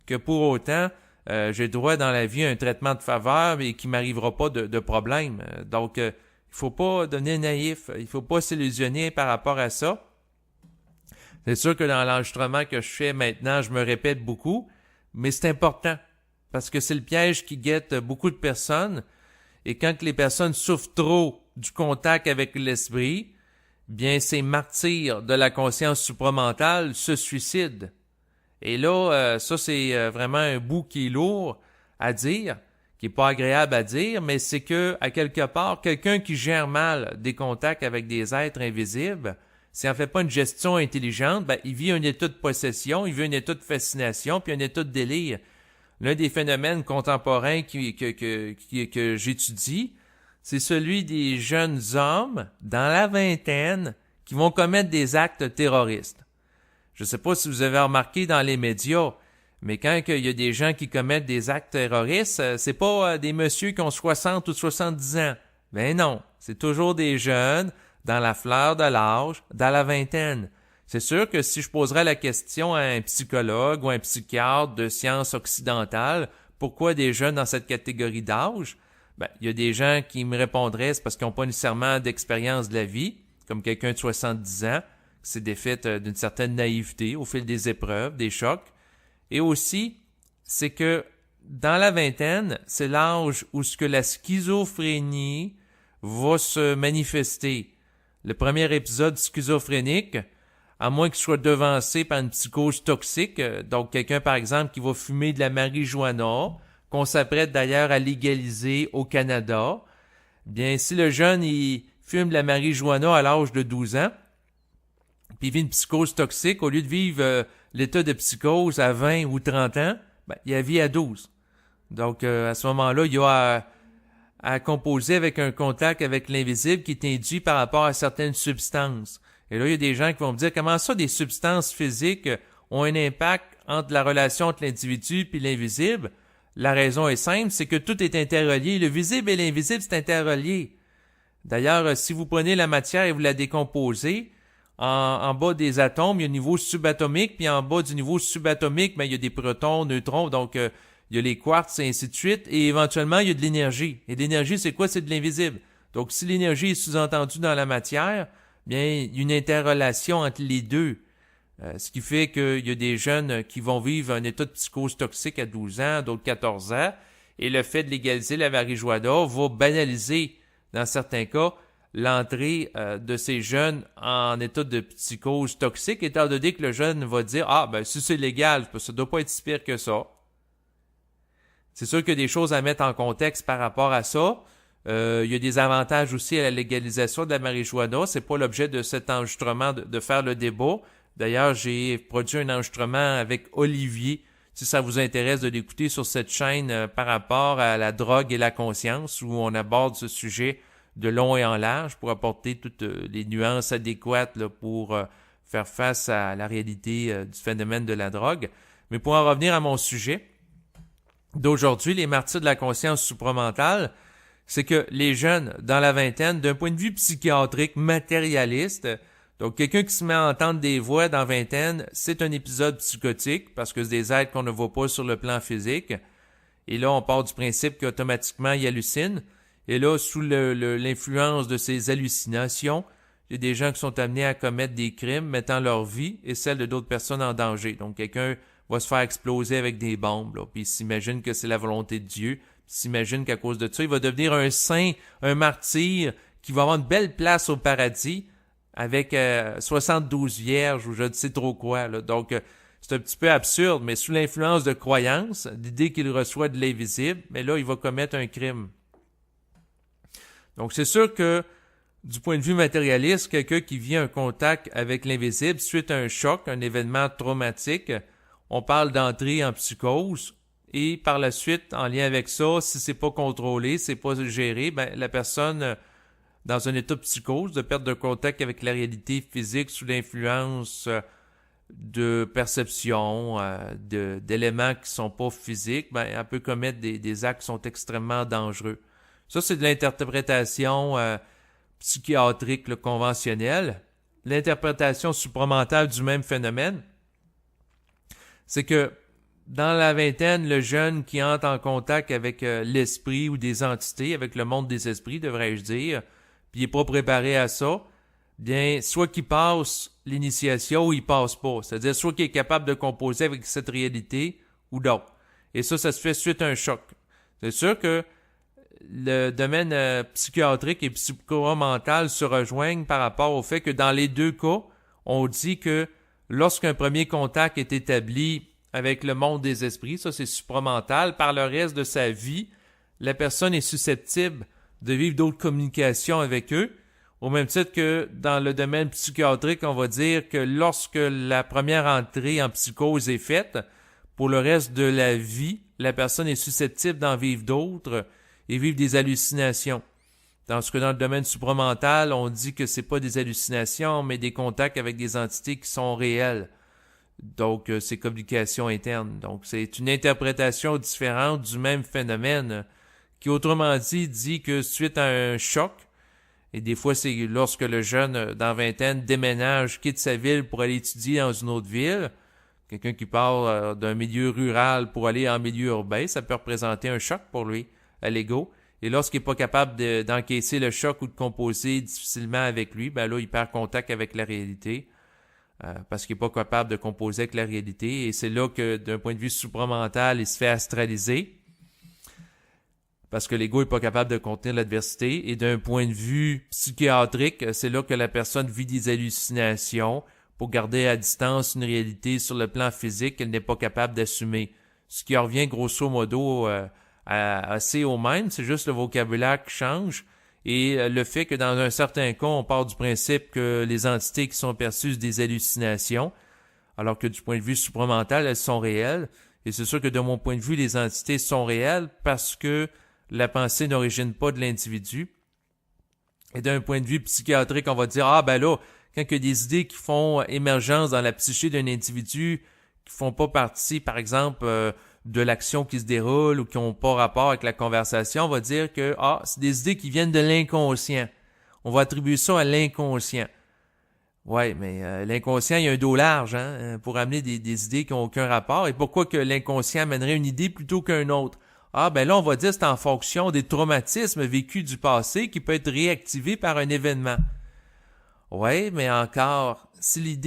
que pour autant, j'ai droit dans la vie à un traitement de faveur et qu'il m'arrivera pas de problème. Donc, il faut pas devenir naïf. Il faut pas s'illusionner par rapport à ça. C'est sûr que dans l'enregistrement que je fais maintenant, je me répète beaucoup, mais c'est important parce que c'est le piège qui guette beaucoup de personnes. Et quand les personnes souffrent trop du contact avec l'esprit, bien ces martyrs de la conscience supramentale se suicident. Et là, ça c'est vraiment un bout qui est lourd à dire, qui est pas agréable à dire, mais c'est que à quelque part, quelqu'un qui gère mal des contacts avec des êtres invisibles, s'il n'en fait pas une gestion intelligente, ben, il vit un état de possession, il vit un état de fascination, puis un état de délire. L'un des phénomènes contemporains que j'étudie, c'est celui des jeunes hommes dans la vingtaine qui vont commettre des actes terroristes. Je ne sais pas si vous avez remarqué dans les médias, mais quand il y a des gens qui commettent des actes terroristes, c'est pas des messieurs qui ont 60 ou 70 ans. Ben non, c'est toujours des jeunes dans la fleur de l'âge, dans la vingtaine. C'est sûr que si je poserais la question à un psychologue ou un psychiatre de sciences occidentales, pourquoi des jeunes dans cette catégorie d'âge? Ben, il y a des gens qui me répondraient, c'est parce qu'ils n'ont pas nécessairement d'expérience de la vie, comme quelqu'un de 70 ans, qui s'est défait d'une certaine naïveté au fil des épreuves, des chocs. Et aussi, c'est que dans la vingtaine, c'est l'âge où ce que la schizophrénie va se manifester. Le premier épisode schizophrénique, à moins qu'il soit devancé par une psychose toxique, donc quelqu'un par exemple qui va fumer de la marijuana, qu'on s'apprête d'ailleurs à légaliser au Canada, bien si le jeune il fume de la marijuana à l'âge de 12 ans, puis il vit une psychose toxique, au lieu de vivre l'état de psychose à 20 ou 30 ans, ben, il a vie à 12. Donc à ce moment-là, il y a à composer avec un contact avec l'invisible qui est induit par rapport à certaines substances. Et là, il y a des gens qui vont me dire comment ça, des substances physiques ont un impact entre la relation entre l'individu et l'invisible. La raison est simple, c'est que tout est interrelié. Le visible et l'invisible, c'est interrelié. D'ailleurs, si vous prenez la matière et vous la décomposez, en bas des atomes, il y a un niveau subatomique, puis en bas du niveau subatomique, ben, il y a des protons, neutrons, donc il y a les quarks et ainsi de suite, et éventuellement, il y a de l'énergie. Et l'énergie, c'est quoi? C'est de l'invisible. Donc, si l'énergie est sous-entendue dans la matière, bien, il y a une interrelation entre les deux. Ce qui fait qu'il y a des jeunes qui vont vivre un état de psychose toxique à 12 ans, d'autres 14 ans, et le fait de légaliser la marijuana va banaliser, dans certains cas, l'entrée de ces jeunes en état de psychose toxique, étant donné que le jeune va dire « Ah, ben si c'est légal, ça doit pas être si pire que ça. » C'est sûr qu'il y a des choses à mettre en contexte par rapport à ça. Il y a des avantages aussi à la légalisation de la marijuana. C'est pas l'objet de cet enregistrement de faire le débat. D'ailleurs, j'ai produit un enregistrement avec Olivier, si ça vous intéresse de l'écouter sur cette chaîne par rapport à la drogue et la conscience, où on aborde ce sujet de long et en large pour apporter toutes les nuances adéquates là, pour faire face à la réalité du phénomène de la drogue. Mais pour en revenir à mon sujet d'aujourd'hui, les martyrs de la conscience supramentale, c'est que les jeunes dans la vingtaine, d'un point de vue psychiatrique, matérialiste, donc quelqu'un qui se met à entendre des voix dans la vingtaine, c'est un épisode psychotique parce que c'est des êtres qu'on ne voit pas sur le plan physique. Et là, on part du principe qu'automatiquement, ils hallucinent. Et là, sous l'influence de ces hallucinations, il y a des gens qui sont amenés à commettre des crimes, mettant leur vie et celle de d'autres personnes en danger. Donc, quelqu'un va se faire exploser avec des bombes, là, puis il s'imagine que c'est la volonté de Dieu, puis il s'imagine qu'à cause de ça, il va devenir un saint, un martyr, qui va avoir une belle place au paradis, avec 72 vierges ou je ne sais trop quoi. Là. Donc, c'est un petit peu absurde, mais sous l'influence de croyances, l'idée qu'il reçoit de l'invisible, mais là, il va commettre un crime. Donc, c'est sûr que Du point de vue matérialiste, quelqu'un qui vit un contact avec l'invisible suite à un choc, un événement traumatique, on parle d'entrée en psychose. Et par la suite, en lien avec ça, si c'est pas contrôlé, c'est pas géré, ben la personne dans un état de psychose, de perte de contact avec la réalité physique sous l'influence de perception, d'éléments qui sont pas physiques, ben elle peut commettre des actes qui sont extrêmement dangereux. Ça, c'est de l'interprétation psychiatrique conventionnelle. L'interprétation supramentale du même phénomène, c'est que dans la vingtaine, le jeune qui entre en contact avec l'esprit ou des entités, avec le monde des esprits, devrais-je dire, puis il n'est pas préparé à ça, bien, soit qu'il passe l'initiation ou il passe pas. C'est-à-dire soit qu'il est capable de composer avec cette réalité ou d'autres. Et ça se fait suite à un choc. C'est sûr que le domaine psychiatrique et psychomental se rejoignent par rapport au fait que dans les deux cas, on dit que lorsqu'un premier contact est établi avec le monde des esprits, ça c'est supramental, par le reste de sa vie, la personne est susceptible de vivre d'autres communications avec eux, au même titre que dans le domaine psychiatrique, on va dire que lorsque la première entrée en psychose est faite, pour le reste de la vie, la personne est susceptible d'en vivre d'autres et vivre des hallucinations. Tandis que dans le domaine supramental, on dit que c'est pas des hallucinations, mais des contacts avec des entités qui sont réelles. Donc, c'est communication interne. Donc, c'est une interprétation différente du même phénomène qui, autrement dit que suite à un choc, et des fois, c'est lorsque le jeune dans vingtaine déménage, quitte sa ville pour aller étudier dans une autre ville, quelqu'un qui part d'un milieu rural pour aller en milieu urbain, ça peut représenter un choc pour lui, à l'ego. Et lorsqu'il n'est pas capable d'encaisser le choc ou de composer difficilement avec lui, ben là, il perd contact avec la réalité. Parce qu'il n'est pas capable de composer avec la réalité. Et c'est là que, d'un point de vue supramental, il se fait astraliser. Parce que l'ego n'est pas capable de contenir l'adversité. Et d'un point de vue psychiatrique, c'est là que la personne vit des hallucinations pour garder à distance une réalité sur le plan physique qu'elle n'est pas capable d'assumer. Ce qui revient grosso modo assez au même, c'est juste le vocabulaire qui change. Et le fait que dans un certain cas, on part du principe que les entités qui sont perçues sont des hallucinations, alors que du point de vue supramental, elles sont réelles. Et c'est sûr que de mon point de vue, les entités sont réelles parce que la pensée n'origine pas de l'individu. Et d'un point de vue psychiatrique, on va dire, ah ben là, quand il y a des idées qui font émergence dans la psyché d'un individu, qui font pas partie, par exemple, de l'action qui se déroule ou qui n'ont pas rapport avec la conversation, on va dire que c'est des idées qui viennent de l'inconscient. On va attribuer ça à l'inconscient. Ouais, mais l'inconscient, il y a un dos large pour amener des idées qui n'ont aucun rapport. Et pourquoi que l'inconscient amènerait une idée plutôt qu'un autre? Ah, ben là, on va dire que c'est en fonction des traumatismes vécus du passé qui peut être réactivé par un événement. Ouais, mais encore, si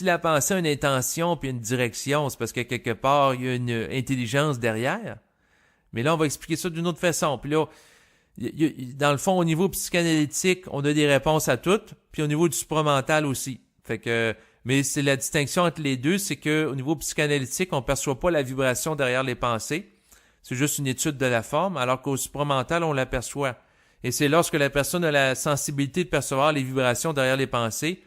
la pensée a une intention puis une direction, c'est parce que quelque part, il y a une intelligence derrière. Mais là, on va expliquer ça d'une autre façon. Puis là, dans le fond, au niveau psychanalytique, on a des réponses à toutes, puis au niveau du supramental aussi. Fait que, mais c'est la distinction entre les deux, c'est que au niveau psychanalytique, on perçoit pas la vibration derrière les pensées. C'est juste une étude de la forme, alors qu'au supramental, on l'aperçoit. Et c'est lorsque la personne a la sensibilité de percevoir les vibrations derrière les pensées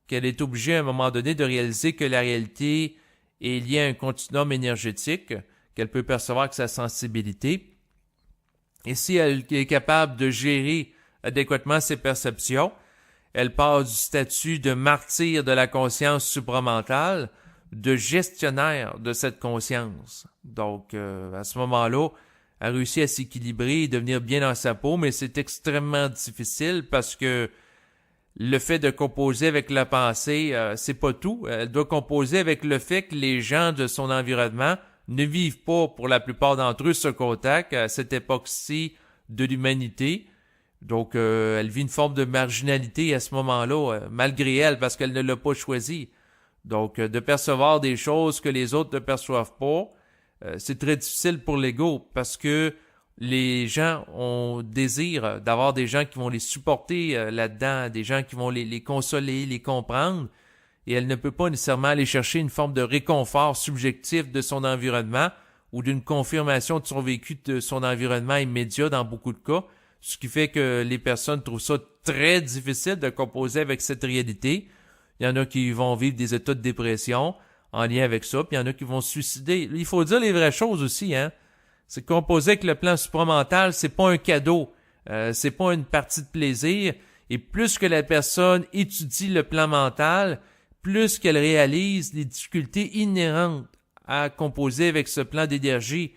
qu'elle est obligée à un moment donné de réaliser que la réalité est liée à un continuum énergétique qu'elle peut percevoir avec sa sensibilité. Et si elle est capable de gérer adéquatement ses perceptions, elle passe du statut de martyr de la conscience supramentale de gestionnaire de cette conscience. Donc, à ce moment-là, elle réussit à s'équilibrer et devenir bien dans sa peau, mais c'est extrêmement difficile parce que le fait de composer avec la pensée, c'est pas tout. Elle doit composer avec le fait que les gens de son environnement ne vivent pas, pour la plupart d'entre eux, ce contact à cette époque-ci de l'humanité. Donc, elle vit une forme de marginalité à ce moment-là, malgré elle, parce qu'elle ne l'a pas choisi. Donc, de percevoir des choses que les autres ne perçoivent pas, c'est très difficile pour l'ego parce que les gens ont désir d'avoir des gens qui vont les supporter là-dedans, des gens qui vont les consoler, les comprendre, et elle ne peut pas nécessairement aller chercher une forme de réconfort subjectif de son environnement ou d'une confirmation de son vécu de son environnement immédiat dans beaucoup de cas, ce qui fait que les personnes trouvent ça très difficile de composer avec cette réalité. Il y en a qui vont vivre des états de dépression en lien avec ça, puis il y en a qui vont se suicider. Il faut dire les vraies choses aussi, hein. C'est composer avec le plan supramental, c'est pas un cadeau, c'est pas une partie de plaisir. Et plus que la personne étudie le plan mental, plus qu'elle réalise les difficultés inhérentes à composer avec ce plan d'énergie.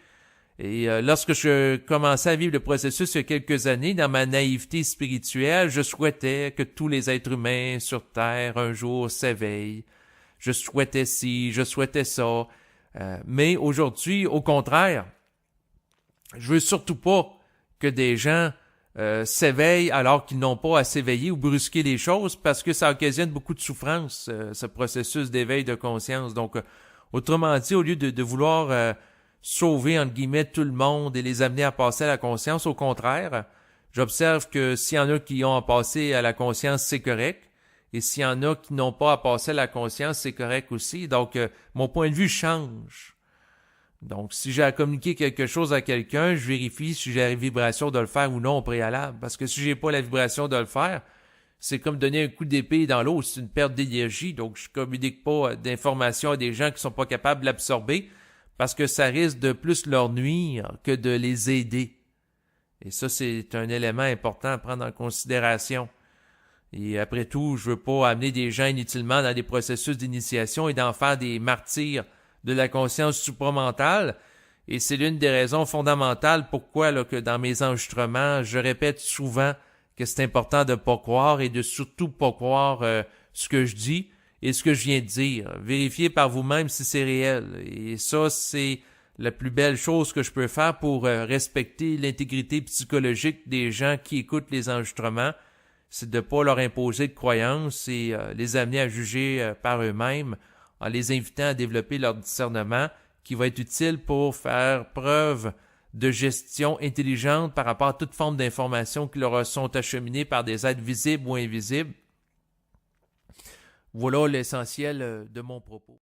Et lorsque je commençais à vivre le processus il y a quelques années, dans ma naïveté spirituelle, je souhaitais que tous les êtres humains sur Terre un jour s'éveillent. Je souhaitais ci, je souhaitais ça. Mais aujourd'hui, au contraire, je veux surtout pas que des gens s'éveillent alors qu'ils n'ont pas à s'éveiller ou brusquer les choses parce que ça occasionne beaucoup de souffrance, ce processus d'éveil de conscience. Donc, autrement dit, au lieu de vouloir sauver, entre guillemets, tout le monde et les amener à passer à la conscience, au contraire, j'observe que s'il y en a qui ont à passer à la conscience, c'est correct. Et s'il y en a qui n'ont pas à passer à la conscience, c'est correct aussi. Donc, mon point de vue change. Donc, si j'ai à communiquer quelque chose à quelqu'un, je vérifie si j'ai la vibration de le faire ou non au préalable. Parce que si j'ai pas la vibration de le faire, c'est comme donner un coup d'épée dans l'eau, c'est une perte d'énergie. Donc, je communique pas d'informations à des gens qui sont pas capables de l'absorber parce que ça risque de plus leur nuire que de les aider. Et ça, c'est un élément important à prendre en considération. Et après tout, je veux pas amener des gens inutilement dans des processus d'initiation et d'en faire des martyrs de la conscience supramentale. Et c'est l'une des raisons fondamentales pourquoi là, que dans mes enregistrements, je répète souvent que c'est important de pas croire et de surtout pas croire ce que je dis et ce que je viens de dire. Vérifiez par vous-même si c'est réel. Et ça, c'est la plus belle chose que je peux faire pour respecter l'intégrité psychologique des gens qui écoutent les enregistrements. C'est de ne pas leur imposer de croyances et les amener à juger par eux-mêmes en les invitant à développer leur discernement qui va être utile pour faire preuve de gestion intelligente par rapport à toute forme d'informations qui leur sont acheminées par des êtres visibles ou invisibles. Voilà l'essentiel de mon propos.